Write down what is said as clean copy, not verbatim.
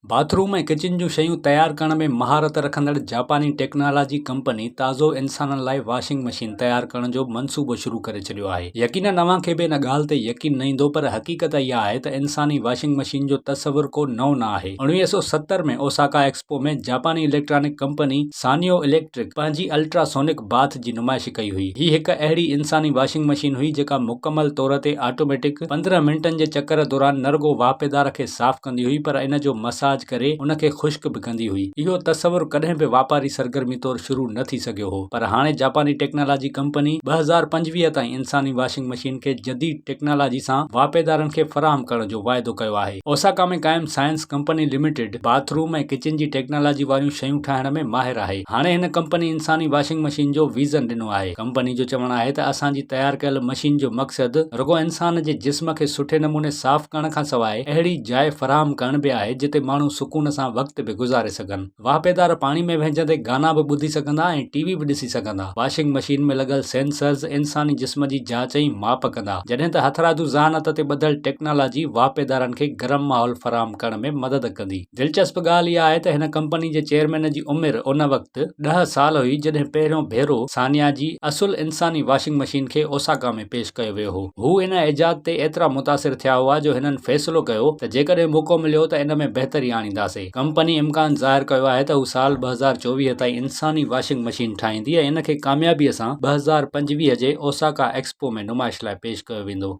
Bathroom ऐं kitchen जूं शयूं तयारु करण में महारत रखंदड़ जापानी टेक्नोलॉजी कंपनी ताज़ो इंसाननि लाइ वॉशिंग मशीन तयारु करण जो मंसूबो शुरू करे छॾियो आहे। यकीनन अव्हां खे बि इन ॻाल्हि ते यकीन न ईंदो, पर हक़ीक़त इहा आहे त इंसानी वॉशिंग मशीन जो तसवुरु को नओं न आहे। 1970 में ओसाका एक्सपो में जापानी इलेक्ट्रॉनिक कंपनी सानियो इलेक्ट्रिक पंहिंजी अल्ट्रासोनिक बाथ जी नुमाइश कई हुई। हीअ हिकु अहिड़ी इंसानी वॉशिंग मशीन हुई जेका मुकमल तौर ते ऑटोमेटिक 15 मिंटनि जे चकर दौरान न रुगो वापेदार खे साफ़ कंदी हुई, पर इन जो मसाज करे उनखे ख़ुश्क बि कंदी हुई। इहो तसवुरु कॾहिं बि वापारी सरगर्मी तौरु शुरू न थी सघियो हो, पर हाणे जापानी टेक्नोलॉजी कंपनी 2025 ताईं इंसानी वॉशिंग मशीन खे जदीद टेक्नोलॉजी सां वापेदारनि खे फराहम करण जो वाइदो कयो आहे। ओसाका में क़ाइम साइंस कंपनी लिमिटेड बाथरूम ऐं किचन जी टेक्नोलॉजी वारियूं शयूं ठाहिण में माहिर आहे। हाणे हिन कंपनी इंसानी वॉशिंग मशीन जो विज़न ॾिनो आहे। कंपनी जो चवणु आहे त असांजी तयारु कयल मशीन जो मक़सदु रुगो इंसान जे जिस्म खे सुठे नमूने साफ़ करण खां सवाइ अहिड़ी जाइ फराहम करण बि आहे जिते माण्हू सुकून सां वक़्त बि गुज़ारे सघनि। वापेदार पाणी में विझंदे गाना बि ॿुधी सघंदा ऐं टीवी बि ॾिसी सघंदा। वॉशिंग मशीन में लॻल सेंसर्स इंसानी जिस्म जी जांच ऐं माप कंदा, जॾहिं त हथरादू ज़हानत ते ॿधल टेक्नोलॉजी वापेदारनि खे गरम माहौल फराहम करण में मदद कंदी। दिलचस्प ॻाल्हि इहा आहे त हिन कंपनी जे चेयरमैन जी उमिरि उन वक़्तु 10 साल हुई जॾहिं पहिरियों भेरो सानिया जी असुल इंसानी वॉशिंग मशीन खे ओसाका में पेश कयो वियो हो। हू इन इजाद ते एतिरा मुतासिर थिया हुआ जो हिननि फ़ैसिलो कयो त जेकॾहिं मौक़ो मिलियो त इन में बहितरी आणींदासीं। कंपनी इम्कान ज़ाहिर कयो आहे त हू साल 2024 ताईं इंसानी वॉशिंग मशीन ठाहींदी ऐं इन खे कामयाबीअ सां 2025 जे ओसाका एक्सपो में नुमाइश लाइ पेश कयो वेंदो।